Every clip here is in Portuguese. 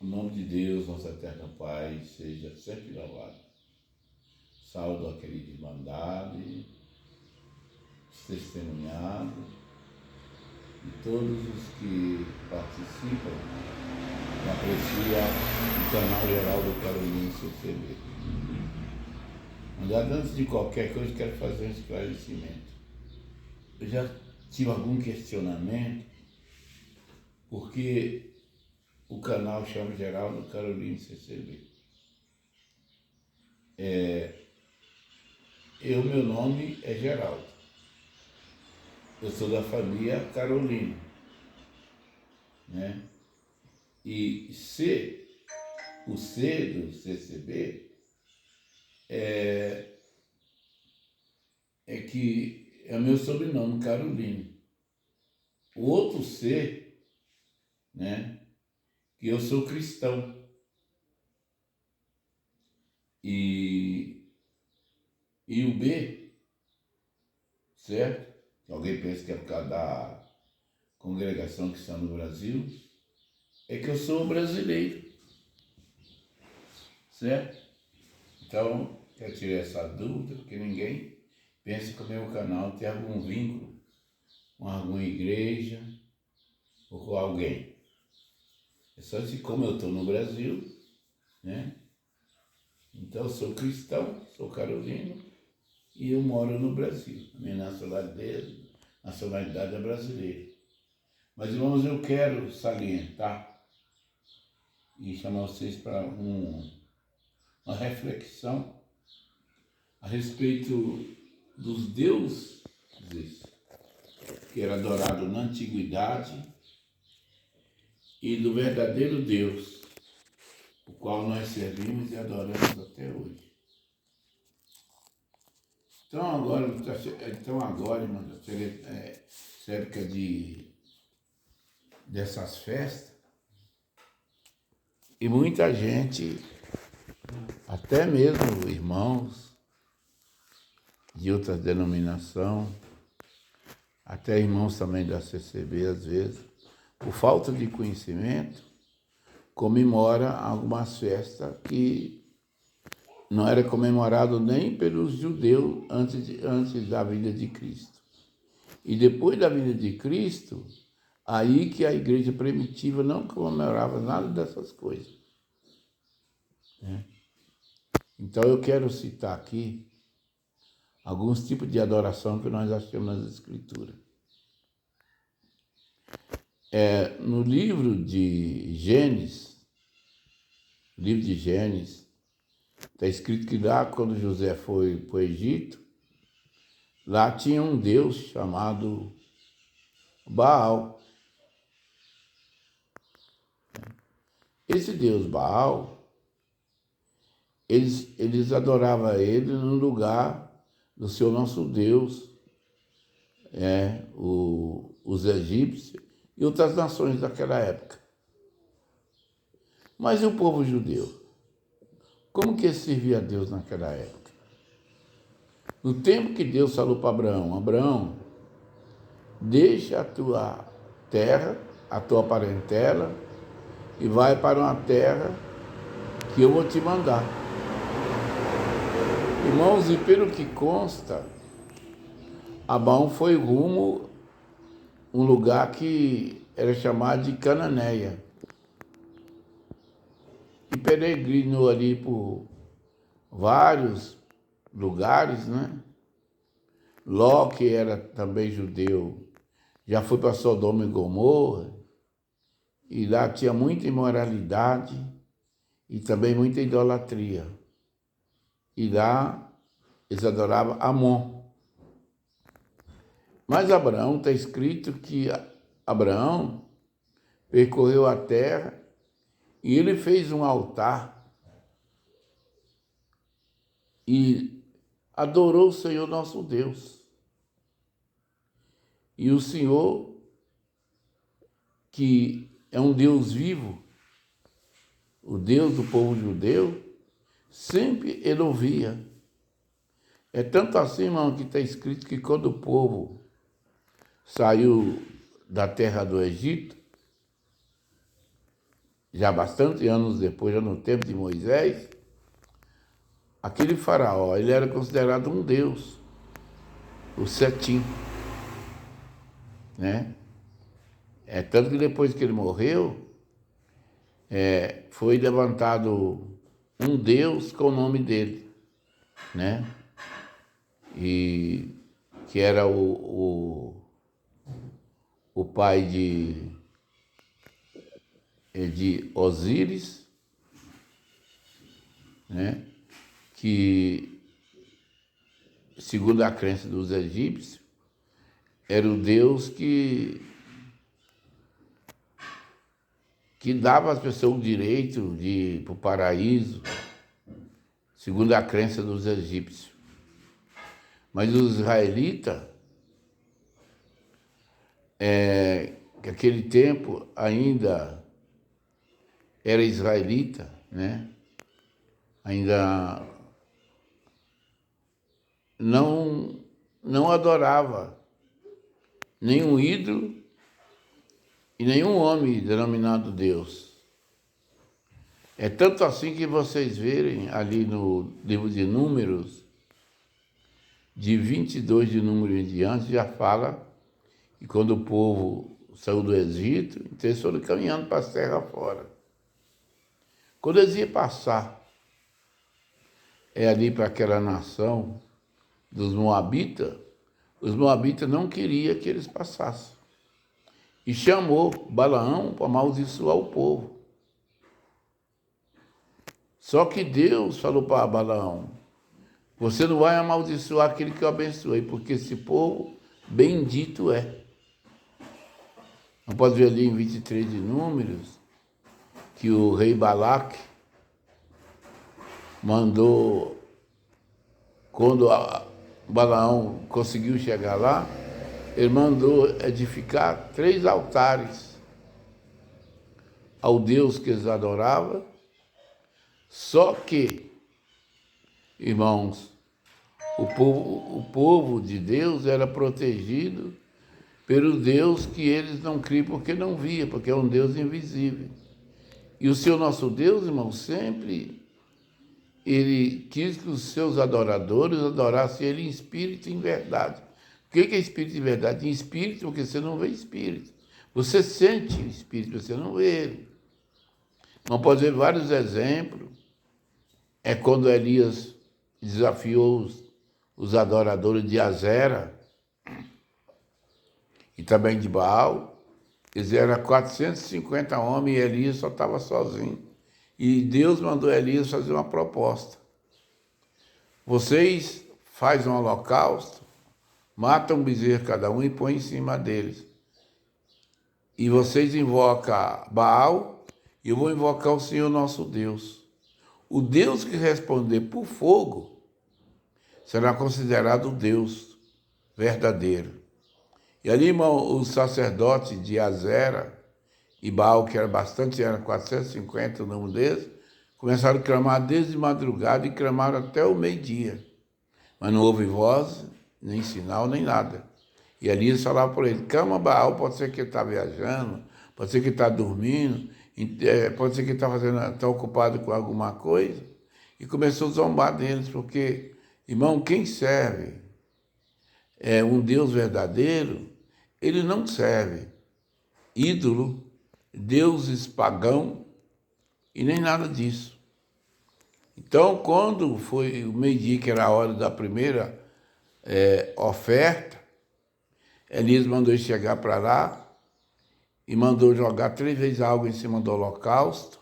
O nome de Deus, nosso eterno Pai, seja sempre louvado. Saúdo aquele irmandade, os testemunhados e todos os que participam e apreciam o canal Geraldo Carolino CCB. Mas antes de qualquer coisa, quero fazer um esclarecimento. Eu já tive algum questionamento, porque o canal chama Geraldo Carolino CCB. Meu nome é Geraldo. Eu sou da família Carolino, né? E o C do CCB é que é o meu sobrenome, Carolino. O outro C, né? Que eu sou cristão. E o B, certo? Que alguém pensa que é por causa da congregação cristã no Brasil, é que eu sou brasileiro, certo? Então, quero tirar essa dúvida, porque ninguém pensa que o meu canal tem algum vínculo com alguma igreja ou com alguém. É só que como eu estou no Brasil, né? Então eu sou cristão, sou carolino e eu moro no Brasil. A minha nacionalidade é brasileira. Mas, irmãos, eu quero salientar e chamar vocês para uma reflexão a respeito dos deuses que era adorado na antiguidade e do verdadeiro Deus, o qual nós servimos e adoramos até hoje. Então agora, irmão, cerca dessas festas, e muita gente, até mesmo irmãos de outras denominações, até irmãos também da CCB, às vezes, por falta de conhecimento, comemora algumas festas que não era comemorado nem pelos judeus antes da vinda de Cristo. E depois da vinda de Cristo, aí que a igreja primitiva não comemorava nada dessas coisas. Então eu quero citar aqui alguns tipos de adoração que nós achamos nas Escrituras. No livro de Gênesis, está escrito que lá, quando José foi para o Egito, lá tinha um Deus chamado Baal. Esse Deus Baal, eles adoravam ele no lugar do seu nosso Deus, os egípcios e outras nações daquela época. Mas e o povo judeu? Como que servia a Deus naquela época? No tempo que Deus falou para Abraão, Abraão, deixa a tua terra, a tua parentela, e vai para uma terra que eu vou te mandar. Irmãos, e pelo que consta, Abraão foi rumo a um lugar que era chamado de Cananéia. E peregrinou ali por vários lugares, né? Ló, que era também judeu, já foi para Sodoma e Gomorra, e lá tinha muita imoralidade e também muita idolatria. E lá eles adoravam Amon. Mas Abraão, está escrito que Abraão percorreu a terra e ele fez um altar e adorou o Senhor nosso Deus. E o Senhor, que é um Deus vivo, o Deus do povo judeu, sempre ele ouvia. É tanto assim, irmão, que está escrito que quando o povo saiu da terra do Egito, já bastante anos depois, já no tempo de Moisés, aquele faraó, ele era considerado um deus, o Setim, né? Tanto que depois que ele morreu, foi levantado um deus com o nome dele, né? E que era o pai de Osíris, né? Que, segundo a crença dos egípcios, era o Deus que dava às pessoas o direito de ir para o paraíso, segundo a crença dos egípcios. Mas os israelitas, que aquele tempo ainda era israelita, né? Ainda não adorava nenhum ídolo e nenhum homem denominado Deus. É tanto assim que vocês verem ali no livro de Números, de 22 de Número em diante, já fala que quando o povo saiu do Egito, então eles foram caminhando para as terras fora. Quando eles iam passar ali para aquela nação dos Moabitas, os Moabitas não queriam que eles passassem. E chamou Balaão para amaldiçoar o povo. Só que Deus falou para Balaão: você não vai amaldiçoar aquele que eu abençoei, porque esse povo bendito é. Não pode ver ali em 23 de Números que o rei Balaque mandou, quando Balaão conseguiu chegar lá, ele mandou edificar 3 altares ao Deus que eles adoravam. Só que, irmãos, o povo de Deus era protegido pelo Deus que eles não criam porque não via, porque é um Deus invisível. E o Senhor nosso Deus, irmão, sempre ele quis que os seus adoradores adorassem ele em espírito e em verdade. O que é espírito e verdade? Em espírito, porque você não vê espírito. Você sente o espírito, você não vê ele. Não pode ver vários exemplos. É quando Elias desafiou os adoradores de Azera e também de Baal. Eles eram 450 homens e Elias só estava sozinho. E Deus mandou Elias fazer uma proposta. Vocês fazem um holocausto, matam um bezerro cada um e põem em cima deles. E vocês invocam Baal e eu vou invocar o Senhor nosso Deus. O Deus que responder por fogo será considerado o Deus verdadeiro. E ali, irmão, os sacerdotes de Azera e Baal, que era bastante, eram 450 o número deles, começaram a clamar desde madrugada e clamaram até o meio-dia. Mas não houve voz, nem sinal, nem nada. E ali eles falavam por ele: clama Baal, pode ser que ele está viajando, pode ser que ele está dormindo, pode ser que ele está ocupado com alguma coisa. E começou a zombar deles, porque, irmão, quem serve um Deus verdadeiro, ele não serve ídolo, deuses pagão e nem nada disso. Então, quando foi o meio-dia, que era a hora da primeira oferta, Elias mandou ele chegar para lá e mandou jogar 3 vezes água em cima do holocausto.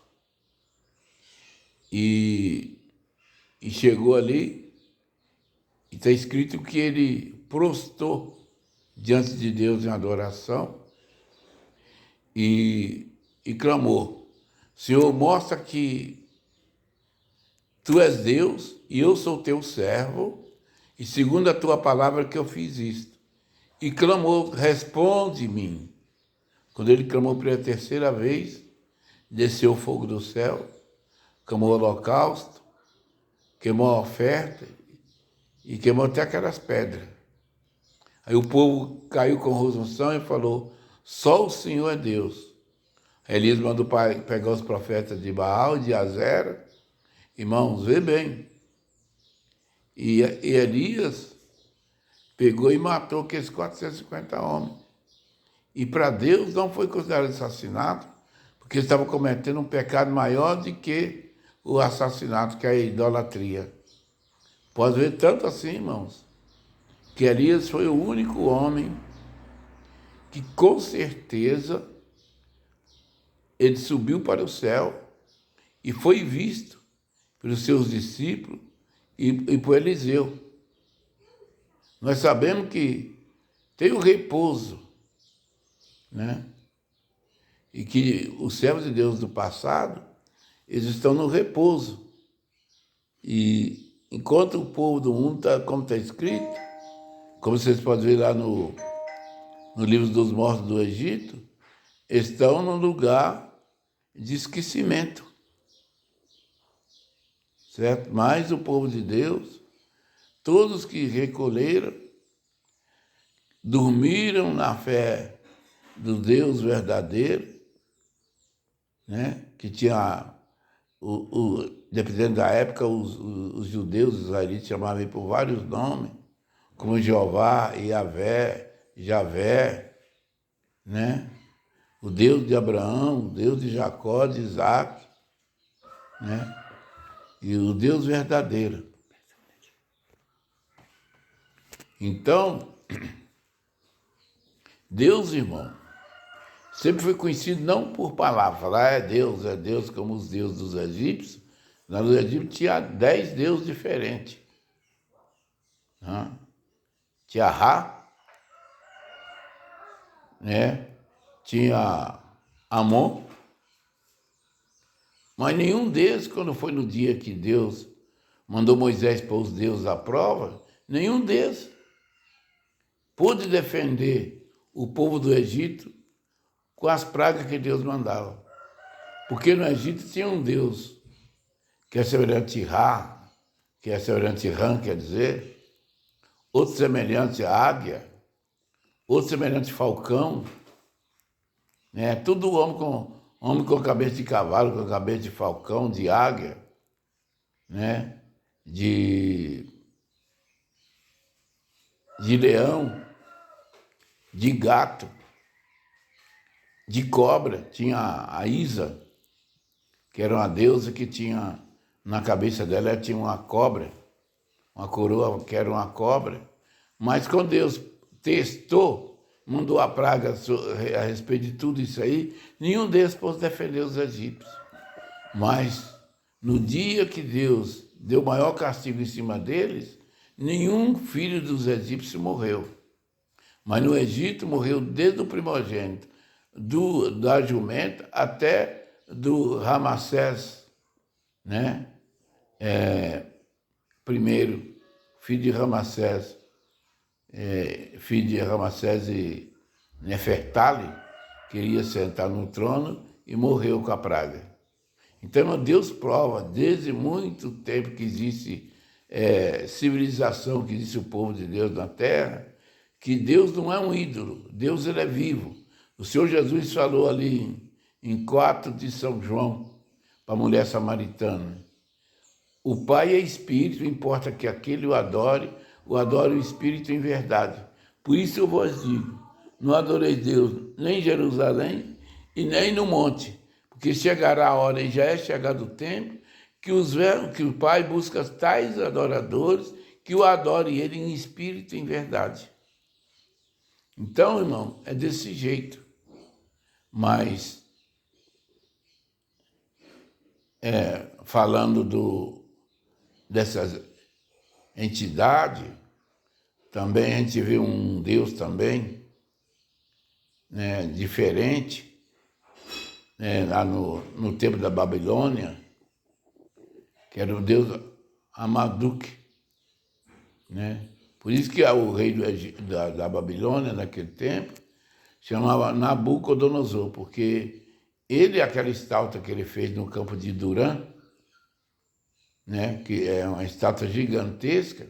E chegou ali e está escrito que ele prostrou diante de Deus em adoração e clamou: Senhor, mostra que tu és Deus e eu sou teu servo, e segundo a tua palavra que eu fiz isto. E clamou: responde-me. Quando ele clamou pela 3ª vez, desceu o fogo do céu, queimou o holocausto, queimou a oferta e queimou até aquelas pedras. Aí o povo caiu com rosunção e falou: só o Senhor é Deus. Elias mandou pegar os profetas de Baal, de Azera. Irmãos, vê bem. E Elias pegou e matou aqueles 450 homens. E para Deus não foi considerado assassinato, porque eles estavam cometendo um pecado maior do que o assassinato, que é a idolatria. Pode ver tanto assim, irmãos, que Elias foi o único homem que com certeza ele subiu para o céu e foi visto pelos seus discípulos e por Eliseu. Nós sabemos que tem o repouso, né? E que os servos de Deus do passado, eles estão no repouso. E enquanto o povo do mundo, como está escrito, como vocês podem ver lá no livro dos mortos do Egito, estão num lugar de esquecimento. Certo? Mas o povo de Deus, todos que recolheram, dormiram na fé do Deus verdadeiro, né? Que tinha, dependendo da época, os judeus, os israelitas, chamavam ele por vários nomes, como Jeová, Iavé, Javé, né? O Deus de Abraão, o Deus de Jacó, de Isaac, né? E o Deus verdadeiro. Então, Deus, irmão, sempre foi conhecido não por palavras, falar é Deus como os deuses dos egípcios. Nos egípcios tinha 10 deuses diferentes. Né? Tinha Ra, né? Tinha Amon, mas nenhum deles, quando foi no dia que Deus mandou Moisés pôr os deuses à prova, nenhum deles pôde defender o povo do Egito com as pragas que Deus mandava. Porque no Egito tinha um Deus que é semelhante a Ra, que é semelhante a Ram, quer dizer, outro semelhante a águia, outro semelhante a falcão, né? Tudo homem com cabeça de cavalo, com cabeça de falcão, de águia, né? De leão, de gato, de cobra. Tinha a Isa, que era uma deusa que tinha, na cabeça dela tinha uma cobra, uma coroa que era uma cobra. Mas quando Deus testou, mandou a praga a respeito de tudo isso aí, nenhum deles pôde defender os egípcios. Mas no dia que Deus deu o maior castigo em cima deles, nenhum filho dos egípcios morreu. Mas no Egito morreu desde o primogênito, da jumenta até do Ramassés, né? Primeiro, filho de Ramassés, e Nefertali, queria sentar no trono e morreu com a praga. Então, Deus prova, desde muito tempo que existe civilização, que existe o povo de Deus na Terra, que Deus não é um ídolo, Deus ele é vivo. O Senhor Jesus falou ali em 4 de São João, para a mulher samaritana: o Pai é Espírito, importa que aquele o adore o Espírito em verdade. Por isso eu vos digo, não adoreis Deus nem em Jerusalém e nem no monte, porque chegará a hora, e já é chegado o tempo, que o Pai busca tais adoradores que o adorem ele em espírito e em verdade. Então, irmão, é desse jeito. Mas, falando dessas entidades, também a gente vê um Deus também, né, diferente, né, lá no tempo da Babilônia, que era o Deus Amaduque, né? Por isso que o rei da Babilônia, naquele tempo, chamava Nabucodonosor, porque aquela estátua que ele fez no campo de Durã, né, que é uma estátua gigantesca,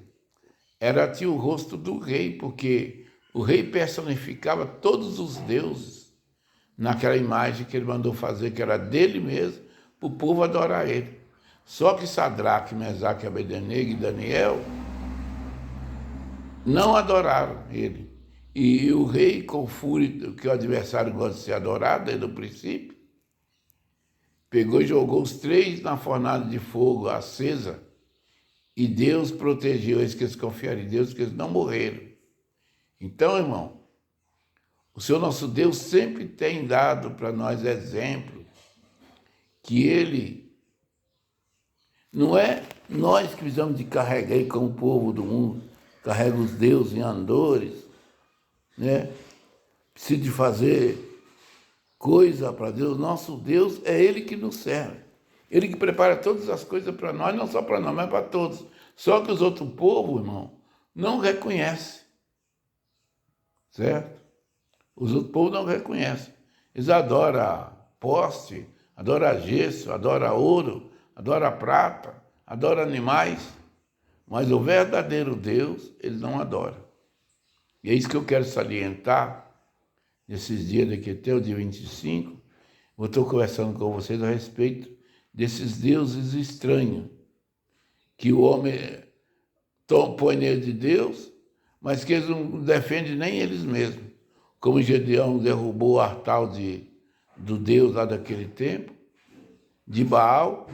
tinha o rosto do rei, porque o rei personificava todos os deuses. naquela imagem que ele mandou fazer, que era dele mesmo, para o povo adorar ele. Só que Sadraque, Mesaque, Abednego e Daniel não adoraram ele. E o rei, com fúria, que o adversário gosta de ser adorado desde o princípio, pegou e jogou os três na fornalha de fogo acesa, e Deus protegeu eles que eles confiaram em Deus, que eles não morreram. Então, irmão, o Senhor nosso Deus sempre tem dado para nós exemplo que Ele não é nós que precisamos de carregar aí como o povo do mundo, carrega os deuses em andores, né? Precisa de fazer coisa para Deus. Nosso Deus é Ele que nos serve. Ele que prepara todas as coisas para nós, não só para nós, mas para todos. Só que os outros povos, irmão, não reconhecem. Certo? Os outros povos não reconhecem. Eles adoram poste, adoram gesso, adoram ouro, adoram prata, adoram animais. Mas o verdadeiro Deus, eles não adoram. E é isso que eu quero salientar nesses dias daqui até o dia 25. Eu estou conversando com vocês a respeito desses deuses estranhos que o homem põe nele de Deus, mas que eles não defendem nem eles mesmos. Como Gedeão derrubou o altar do Deus lá daquele tempo, de Baal.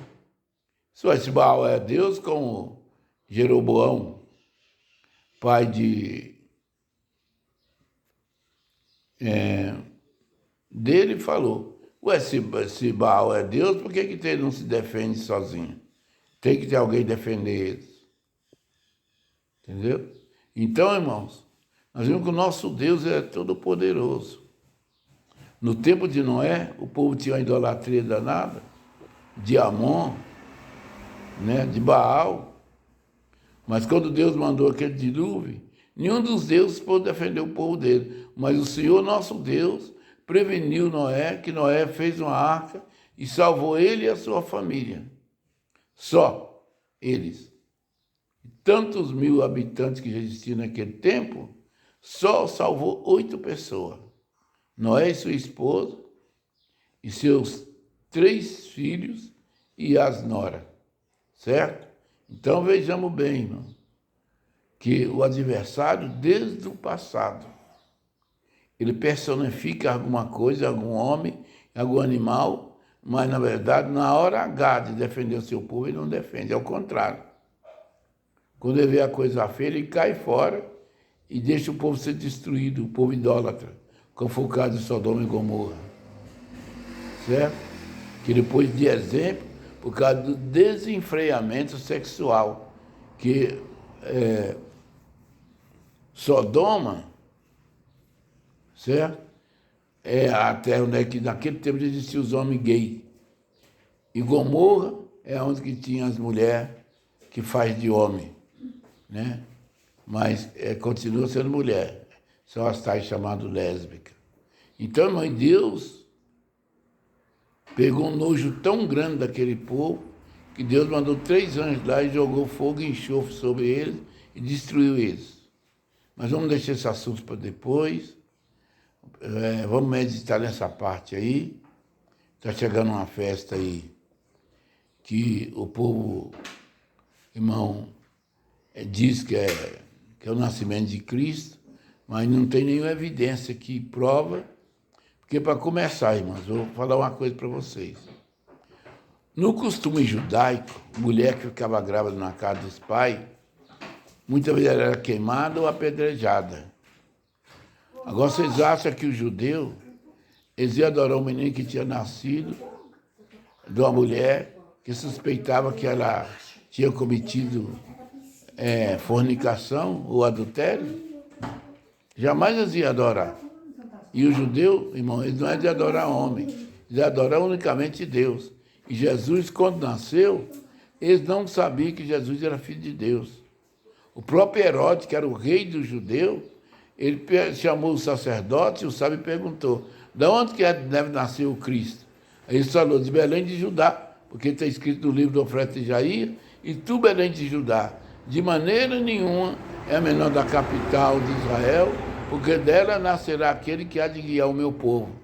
Só esse Baal é Deus, como Jeroboão, pai dele, falou: ué, se Baal é Deus, por que ele não se defende sozinho? Tem que ter alguém defender eles. Entendeu? Então, irmãos, nós vimos que o nosso Deus é todo poderoso. No tempo de Noé, o povo tinha uma idolatria danada, de Amon, né, de Baal. Mas quando Deus mandou aquele dilúvio, nenhum dos deuses pôde defender o povo dele. Mas o Senhor, nosso Deus, preveniu Noé, que Noé fez uma arca e salvou ele e a sua família. Só eles. Tantos mil habitantes que já existiam naquele tempo, só salvou 8 pessoas. Noé e sua esposa, e seus 3 filhos e as noras. Certo? Então vejamos bem, irmão, que o adversário, desde o passado, ele personifica alguma coisa, algum homem, algum animal, mas na verdade, na hora H de defender o seu povo, ele não defende, é o contrário. Quando ele vê a coisa feia, ele cai fora e deixa o povo ser destruído, o povo idólatra, como foi o caso de Sodoma e Gomorra. Certo? Que ele pôs de exemplo por causa do desenfreamento sexual, que Sodoma, certo? É a terra onde que naquele tempo existiam os homens gays. E Gomorra é onde que tinha as mulheres que faz de homem, né? Mas continua sendo mulher. São as tais chamadas lésbicas. Então, irmão, Deus pegou um nojo tão grande daquele povo que Deus mandou 3 anjos lá e jogou fogo e enxofre sobre eles e destruiu eles. Mas vamos deixar esse assunto para depois. Vamos meditar nessa parte aí. Está chegando uma festa aí que o povo, irmão, diz que é o nascimento de Cristo, mas não tem nenhuma evidência que prova. Porque, para começar, irmãos, vou falar uma coisa para vocês. No costume judaico, mulher que ficava grávida na casa dos pais, muitas vezes ela era queimada ou apedrejada. Agora, vocês acham que o judeu, eles iam adorar um menino que tinha nascido de uma mulher que suspeitava que ela tinha cometido fornicação ou adultério? Jamais eles iam adorar. E o judeu, irmão, ele não é de adorar homem, ele adora unicamente Deus. E Jesus, quando nasceu, eles não sabiam que Jesus era filho de Deus. O próprio Herodes, que era o rei dos judeus, ele chamou o sacerdote e o sábio perguntou: de onde que deve nascer o Cristo? Aí ele falou: de Belém de Judá, porque está escrito no livro do profeta Isaías: e tu, Belém de Judá, de maneira nenhuma é a menor da capital de Israel, porque dela nascerá aquele que há de guiar o meu povo.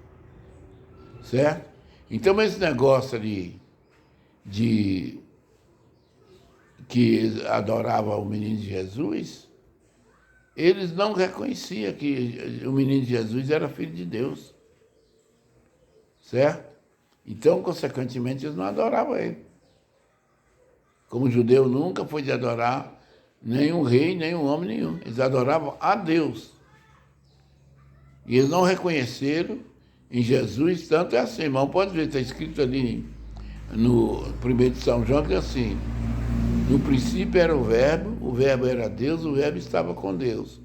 certo? Então esse negócio de que adorava o menino de Jesus, eles não reconheciam que o menino de Jesus era filho de Deus, certo? Então, consequentemente, eles não adoravam ele. Como judeu nunca foi de adorar nenhum rei, nenhum homem nenhum. Eles adoravam a Deus. E eles não reconheceram em Jesus, tanto é assim, irmão, pode ver, está escrito ali no 1 de São João, que é assim, no princípio era o verbo era Deus, o verbo estava com Deus.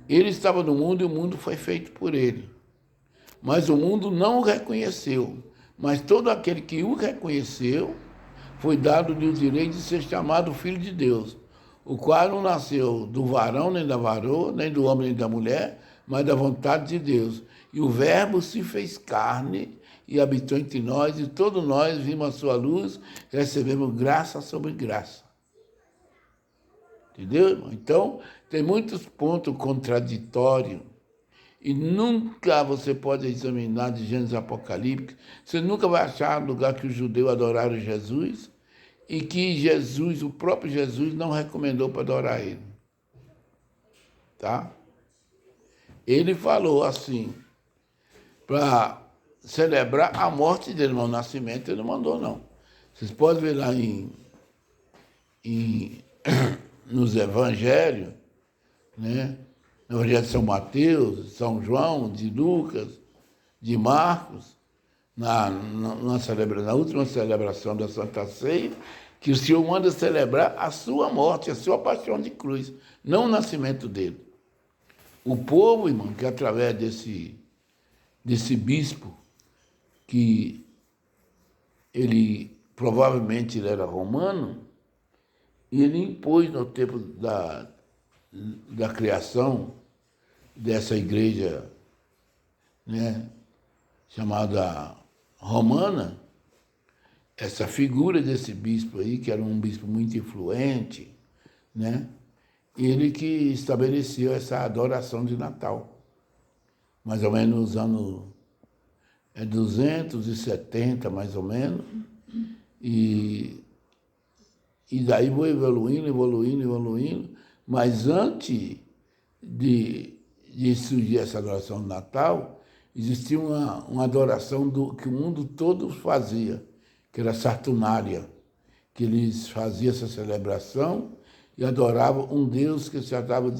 Ele estava no mundo e o mundo foi feito por ele. Mas o mundo não o reconheceu. Mas todo aquele que o reconheceu foi dado-lhe o direito de ser chamado Filho de Deus, o qual não nasceu do varão, nem da varoa, nem do homem, nem da mulher, mas da vontade de Deus. E o Verbo se fez carne e habitou entre nós, e todos nós vimos a sua luz, e recebemos graça sobre graça. Entendeu, irmão? Então, tem muitos pontos contraditórios. E nunca você pode examinar de Gênesis Apocalipse, você nunca vai achar lugar que os judeus adoraram Jesus e que Jesus, o próprio Jesus, não recomendou para adorar ele. Tá? Ele falou assim, para celebrar a morte dele, mas o nascimento ele não mandou, não. Vocês podem ver lá nos evangelhos, né? No Evangelho de São Mateus, São João, de Lucas, de Marcos, na última celebração da Santa Ceia, que o Senhor manda celebrar a sua morte, a sua paixão de cruz, não o nascimento dele. O povo, irmão, que através desse bispo, que ele provavelmente ele era romano, e ele impôs no tempo da criação dessa igreja, né, chamada romana, essa figura desse bispo aí, que era um bispo muito influente, né, ele que estabeleceu essa adoração de Natal, mais ou menos nos anos 270, mais ou menos, e daí vou evoluindo, mas antes de surgir essa adoração do Natal, existia uma adoração que o mundo todo fazia, que era Saturnália, que eles faziam essa celebração e adoravam um deus que se tratava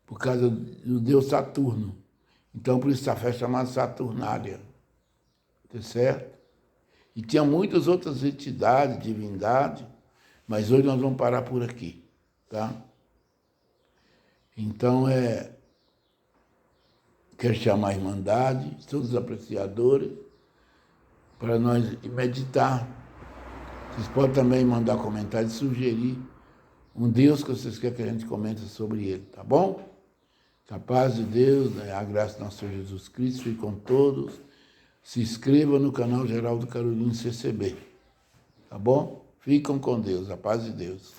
por causa do deus Saturno. Então, por isso essa festa chamada Saturnália, tá certo? E tinha muitas outras entidades, divindades, mas hoje nós vamos parar por aqui, tá? Então, quero chamar a Irmandade, todos os apreciadores, para nós meditar. Vocês podem também mandar comentários e sugerir um Deus que vocês querem que a gente comente sobre ele, tá bom? Que a paz de Deus, né, a graça do nosso Senhor Jesus Cristo fique com todos. Se inscreva no canal Geraldo Carolino CCB, tá bom? Fiquem com Deus, a paz de Deus.